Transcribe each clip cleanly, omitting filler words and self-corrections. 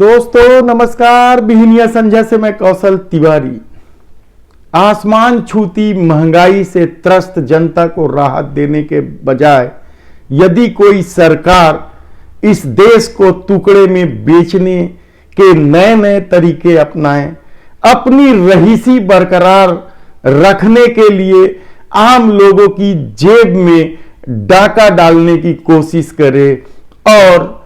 दोस्तों नमस्कार। बिहनिया संजय से मैं कौशल तिवारी। आसमान छूती महंगाई से त्रस्त जनता को राहत देने के बजाय यदि कोई सरकार इस देश को टुकड़े में बेचने के नए नए तरीके अपनाए, अपनी रहीसी बरकरार रखने के लिए आम लोगों की जेब में डाका डालने की कोशिश करे और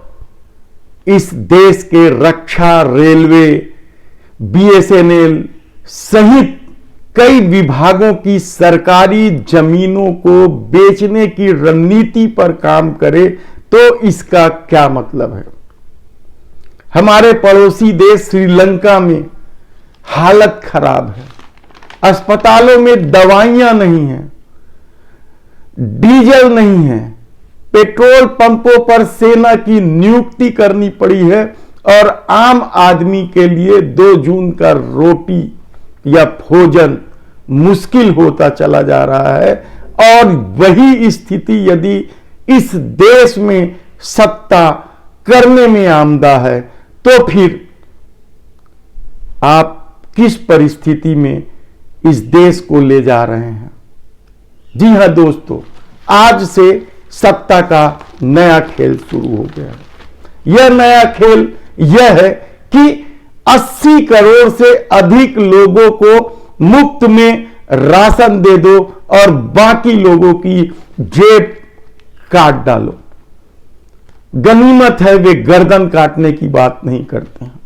इस देश के रक्षा, रेलवे, बीएसएनएल सहित कई विभागों की सरकारी जमीनों को बेचने की रणनीति पर काम करे तो इसका क्या मतलब है। हमारे पड़ोसी देश श्रीलंका में हालत खराब है, अस्पतालों में दवाइयां नहीं हैं, डीजल नहीं है, पेट्रोल पंपों पर सेना की नियुक्ति करनी पड़ी है और आम आदमी के लिए 2 जून का रोटी या भोजन मुश्किल होता चला जा रहा है। और वही स्थिति यदि इस देश में सत्ता करने में आमदा है तो फिर आप किस परिस्थिति में इस देश को ले जा रहे हैं। जी हां दोस्तों, आज से सत्ता का नया खेल शुरू हो गया है। यह नया खेल यह है कि 80 करोड़ से अधिक लोगों को मुफ्त में राशन दे दो और बाकी लोगों की जेब काट डालो। गनीमत है वे गर्दन काटने की बात नहीं करते हैं।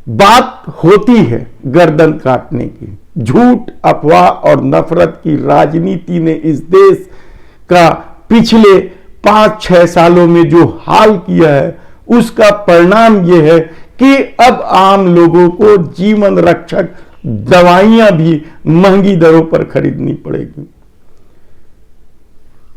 बात होती है गर्दन काटने की। झूठ, अफवाह और नफरत की राजनीति ने इस देश का पिछले 5-6 सालों में जो हाल किया है उसका परिणाम यह है कि अब आम लोगों को जीवन रक्षक दवाइयां भी महंगी दरों पर खरीदनी पड़ेगी।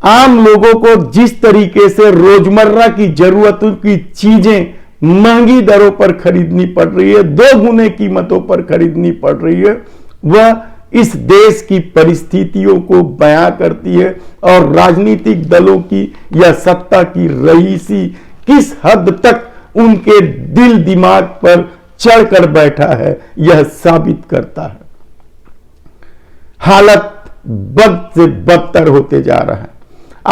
आम लोगों को जिस तरीके से रोजमर्रा की जरूरतों की चीजें महंगी दरों पर खरीदनी पड़ रही है, 2 गुने कीमतों पर खरीदनी पड़ रही है, वह इस देश की परिस्थितियों को बयां करती है और राजनीतिक दलों की या सत्ता की रईसी किस हद तक उनके दिल दिमाग पर चढ़कर बैठा है यह साबित करता है। हालत बद से बदतर होते जा रहा है।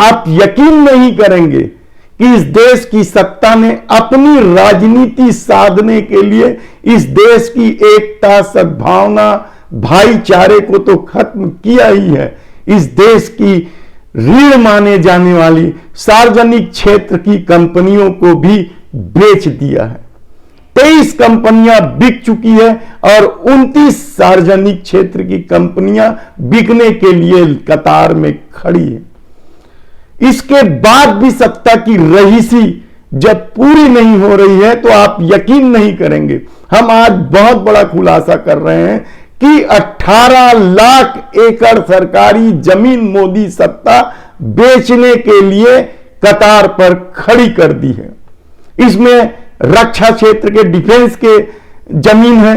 आप यकीन नहीं करेंगे कि इस देश की सत्ता ने अपनी राजनीति साधने के लिए इस देश की एकता, सद्भावना, भाईचारे को तो खत्म किया ही है, इस देश की रीढ़ माने जाने वाली सार्वजनिक क्षेत्र की कंपनियों को भी बेच दिया है। 23 कंपनियां बिक चुकी है और 29 सार्वजनिक क्षेत्र की कंपनियां बिकने के लिए कतार में खड़ी है। इसके बाद भी सत्ता की रहीसी जब पूरी नहीं हो रही है तो आप यकीन नहीं करेंगे, हम आज बहुत बड़ा खुलासा कर रहे हैं कि 18 लाख एकड़ सरकारी जमीन मोदी सत्ता बेचने के लिए कतार पर खड़ी कर दी है। इसमें रक्षा क्षेत्र के डिफेंस के जमीन है,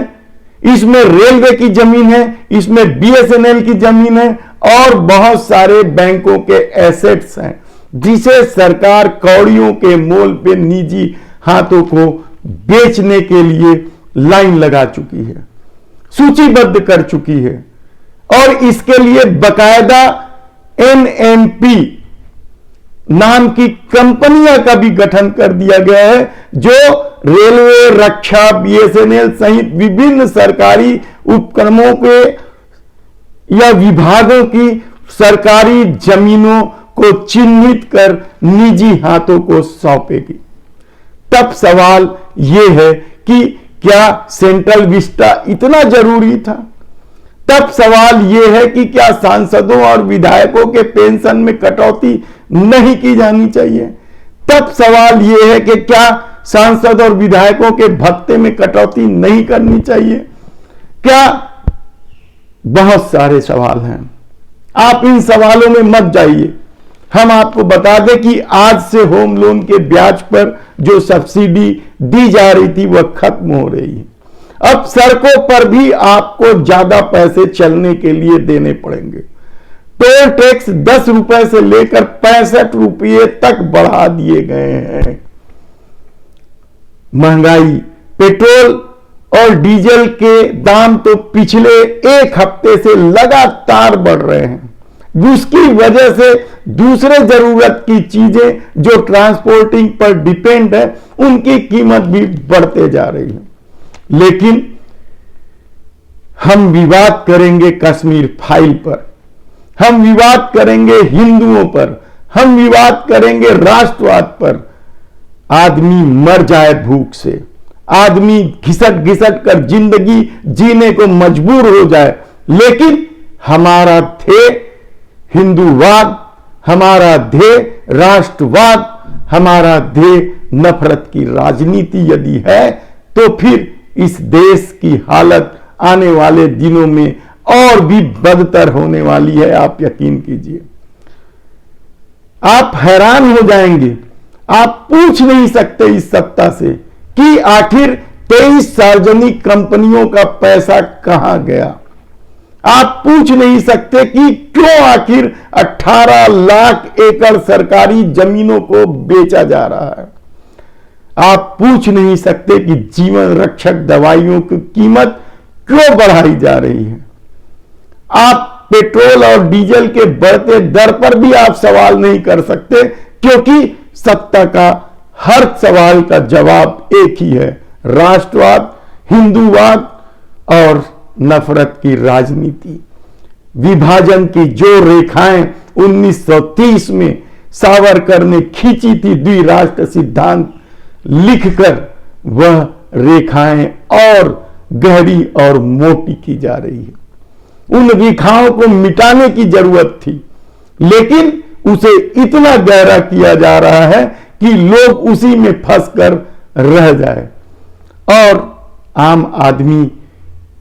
इसमें रेलवे की जमीन है, इसमें बीएसएनएल की जमीन है और बहुत सारे बैंकों के एसेट्स हैं जिसे सरकार कौड़ियों के मोल पे निजी हाथों को बेचने के लिए लाइन लगा चुकी है, सूचीबद्ध कर चुकी है और इसके लिए बकायदा एनएमपी नाम की कंपनियां का भी गठन कर दिया गया है जो रेलवे, रक्षा, बीएसएनएल सहित विभिन्न सरकारी उपक्रमों के या विभागों की सरकारी जमीनों को चिन्हित कर निजी हाथों को सौंपेगी। तब सवाल यह है कि क्या सेंट्रल विस्टा इतना जरूरी था? तब सवाल यह है कि क्या सांसदों और विधायकों के पेंशन में कटौती नहीं की जानी चाहिए? तब सवाल यह है कि क्या सांसद और विधायकों के भत्ते में कटौती नहीं करनी चाहिए? क्या बहुत सारे सवाल हैं। आप इन सवालों में मत जाइए। हम आपको बता दें कि आज से होम लोन के ब्याज पर जो सब्सिडी दी जा रही थी वह खत्म हो रही है। अब सड़कों पर भी आपको ज्यादा पैसे चलने के लिए देने पड़ेंगे। टोल टैक्स 10 रुपए से लेकर 65 रुपये तक बढ़ा दिए गए हैं। महंगाई, पेट्रोल और डीजल के दाम तो पिछले एक हफ्ते से लगातार बढ़ रहे हैं। उसकी वजह से दूसरे जरूरत की चीजें जो ट्रांसपोर्टिंग पर डिपेंड है उनकी कीमत भी बढ़ते जा रही है। लेकिन हम विवाद करेंगे कश्मीर फाइल पर, हम विवाद करेंगे हिंदुओं पर, हम विवाद करेंगे राष्ट्रवाद पर। आदमी मर जाए भूख से, आदमी घिसट घिसट कर जिंदगी जीने को मजबूर हो जाए, लेकिन हमारा ध्येय हिंदूवाद, हमारा ध्येय राष्ट्रवाद, हमारा ध्येय नफरत की राजनीति यदि है तो फिर इस देश की हालत आने वाले दिनों में और भी बदतर होने वाली है। आप यकीन कीजिए, आप हैरान हो जाएंगे। आप पूछ नहीं सकते इस सत्ता से कि आखिर 23 सार्वजनिक कंपनियों का पैसा कहां गया। आप पूछ नहीं सकते कि क्यों आखिर 18 लाख एकड़ सरकारी जमीनों को बेचा जा रहा है। आप पूछ नहीं सकते कि जीवन रक्षक दवाइयों की कीमत क्यों बढ़ाई जा रही है। आप पेट्रोल और डीजल के बढ़ते दर पर भी आप सवाल नहीं कर सकते, क्योंकि सत्ता का हर सवाल का जवाब एक ही है, राष्ट्रवाद, हिंदूवाद और नफरत की राजनीति। विभाजन की जो रेखाएं 1930 में सावरकर ने खींची थी द्विराष्ट्र सिद्धांत लिखकर, वह रेखाएं और गहरी और मोटी की जा रही है। उन रेखाओं को मिटाने की जरूरत थी, लेकिन उसे इतना गहरा किया जा रहा है कि लोग उसी में फंसकर रह जाए। और आम आदमी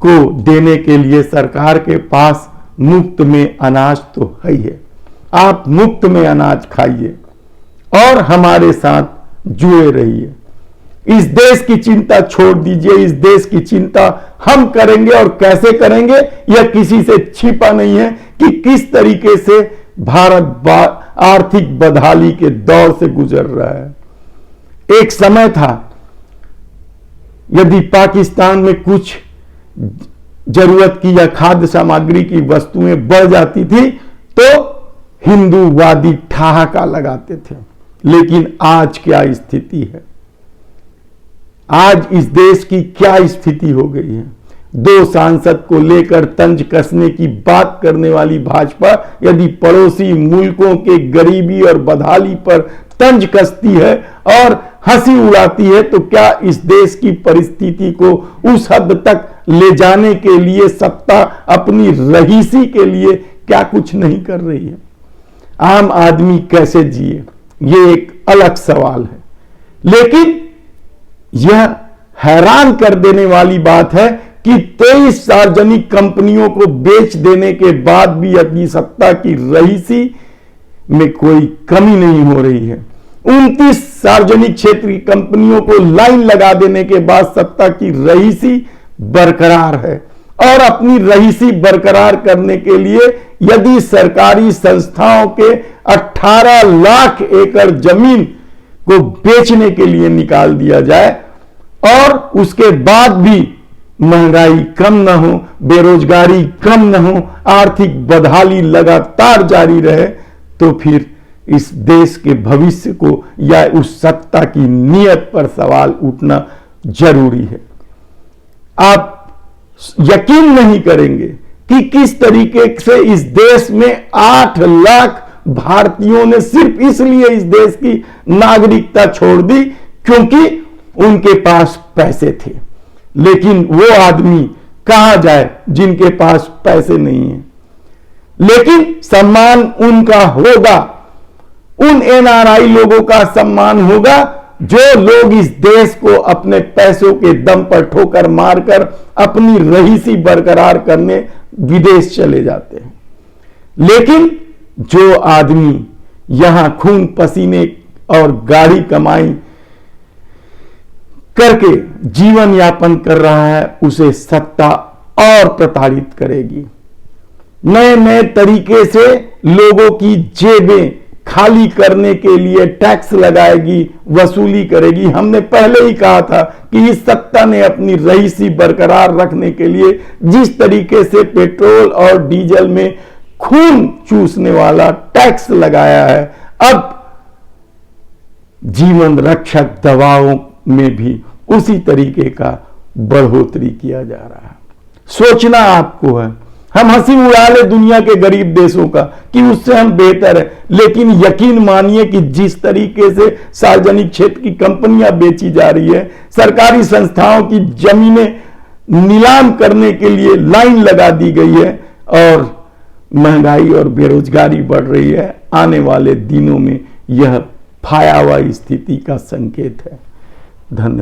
को देने के लिए सरकार के पास मुफ्त में अनाज तो है ही है। आप मुफ्त में अनाज खाइए और हमारे साथ जुड़े रहिए। इस देश की चिंता छोड़ दीजिए, इस देश की चिंता हम करेंगे। और कैसे करेंगे यह किसी से छिपा नहीं है कि किस तरीके से भारत आर्थिक बदहाली के दौर से गुजर रहा है। एक समय था यदि पाकिस्तान में कुछ जरूरत की या खाद्य सामग्री की वस्तुएं बढ़ जाती थी तो हिंदूवादी ठहाका लगाते थे। लेकिन आज क्या स्थिति है? आज इस देश की क्या स्थिति हो गई है? 2 सांसद को लेकर तंज कसने की बात करने वाली भाजपा यदि पड़ोसी मुल्कों के गरीबी और बदहाली पर तंज कसती है और हंसी उड़ाती है, तो क्या इस देश की परिस्थिति को उस हद तक ले जाने के लिए सत्ता अपनी रहीसी के लिए क्या कुछ नहीं कर रही है? आम आदमी कैसे जिए, ये एक अलग सवाल है। लेकिन यह हैरान कर देने वाली बात है कि 23 सार्वजनिक कंपनियों को बेच देने के बाद भी अपनी सत्ता की रहीसी में कोई कमी नहीं हो रही है। 29 सार्वजनिक क्षेत्र की कंपनियों को लाइन लगा देने के बाद सत्ता की रहीसी बरकरार है। और अपनी रहीसी बरकरार करने के लिए यदि सरकारी संस्थाओं के 18 लाख एकड़ जमीन को बेचने के लिए निकाल दिया जाए और उसके बाद भी महंगाई कम न हो, बेरोजगारी कम न हो, आर्थिक बदहाली लगातार जारी रहे, तो फिर इस देश के भविष्य को या उस सत्ता की नीयत पर सवाल उठना जरूरी है। आप यकीन नहीं करेंगे कि किस तरीके से इस देश में 8 लाख भारतीयों ने सिर्फ इसलिए इस देश की नागरिकता छोड़ दी क्योंकि उनके पास पैसे थे। लेकिन वो आदमी कहां जाए जिनके पास पैसे नहीं है? लेकिन सम्मान उनका होगा, उन एनआरआई लोगों का सम्मान होगा जो लोग इस देश को अपने पैसों के दम पर ठोकर मारकर अपनी रहीसी बरकरार करने विदेश चले जाते हैं। लेकिन जो आदमी यहां खून पसीने और गाढ़ी कमाई करके जीवन यापन कर रहा है, उसे सत्ता और प्रताड़ित करेगी। नए नए तरीके से लोगों की जेबें खाली करने के लिए टैक्स लगाएगी, वसूली करेगी। हमने पहले ही कहा था कि इस सत्ता ने अपनी रईसी बरकरार रखने के लिए जिस तरीके से पेट्रोल और डीजल में खून चूसने वाला टैक्स लगाया है, अब जीवन रक्षक दवाओं में भी उसी तरीके का बढ़ोतरी किया जा रहा है। सोचना आपको है। हम हंसी उड़ा ले दुनिया के गरीब देशों का कि उससे हम बेहतर है, लेकिन यकीन मानिए कि जिस तरीके से सार्वजनिक क्षेत्र की कंपनियां बेची जा रही है, सरकारी संस्थाओं की जमीनें नीलाम करने के लिए लाइन लगा दी गई है और महंगाई और बेरोजगारी बढ़ रही है, आने वाले दिनों में यह भयावह स्थिति का संकेत है। धन्यवाद।